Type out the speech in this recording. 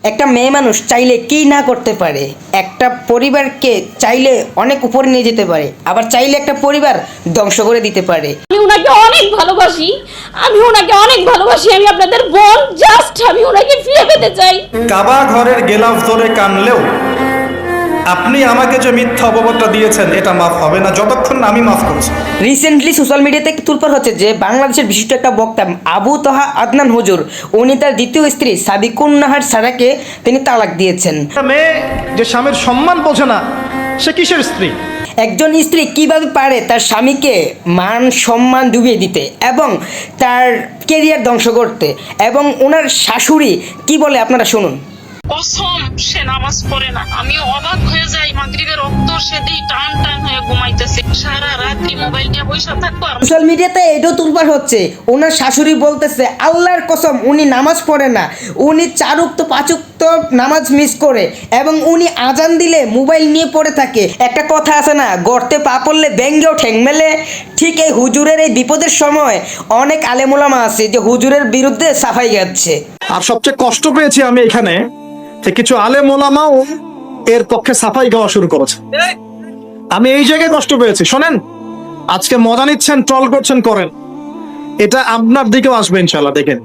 একটা মেয়ে মানুষ চাইলে কি না করতে পারে, একটা পরিবারকে চাইলে অনেক উপরে নিয়ে যেতে পারে, আবার চাইলে একটা পরিবার ধ্বংস করে দিতে পারে। আমি ওনাকে অনেক ভালোবাসি, আমি আপনাদের বোন, জাস্ট আমি ওনাকে ফিরে পেতে চাই। কাবা ঘরের গেলাফ ধরে কানলেও আপনি আমাকে যে মিথ্যা অপবাদটা দিয়েছেন এটা মাফ হবে না যতক্ষণ না আমি মাফ করছি। রিসেন্টলি সোশ্যাল মিডিয়াতে তুলপার হচ্ছে যে বাংলাদেশের বিশিষ্ট একটা বক্তা আবু তহা আদনান হুজুর, উনি তার দ্বিতীয় স্ত্রী সাবিকুন নাহার সারাকে তিনি তালাক দিয়েছেন। মেয়ে যে স্বামীর সম্মান বোঝে না সে কিসের স্ত্রী? একজন স্ত্রী কিভাবে পারে তার স্বামীকে মান সম্মান ডুবিয়ে দিতে এবং তার কেরিয়ার ধ্বংস করতে, এবং ওনার শাশুড়ি কি বলে আপনারা শুনুন। কসম সে নামাজ পড়ে না। আমি অবাক হয়ে যাই, মাগরিবের রক্ত সে দিই টান টান হয়ে ঘুমাইতেছে, সারা রাত্রি মোবাইল নিয়ে বসে থাকতো। আর সোশ্যাল মিডিয়াতে এটাও তুলপার হচ্ছে, ওনার শাশুড়ি বলতেছে আল্লাহর কসম উনি নামাজ পড়ে না, উনি 4 ওয়াক্ত 5 ওয়াক্ত নামাজ মিস করে এবং উনি আজান দিলে মোবাইল নিয়ে পড়ে থাকে। একটা কথা আছে না, গর্তে পা পড়লে ব্যাঙ্গেও ঠ্যাং মেলে, ঠিক এই হুজুরের এই বিপদের সময় অনেক আলেমুলামা আছে যে হুজুরের বিরুদ্ধে সাফাই গাচ্ছে। আর সবচেয়ে কষ্ট পেয়েছি আমি এখানে যে কিছু আলেম ওলামাও এর পক্ষে সাফাই গাওয়া শুরু করেছে। আমি এই জায়গায় কষ্ট পেয়েছি। শোনেন, আজকে মজা নিচ্ছেন, ট্রল করছেন, করেন, এটা আপনার দিকেও আসবে ইনশাল্লাহ, দেখেন।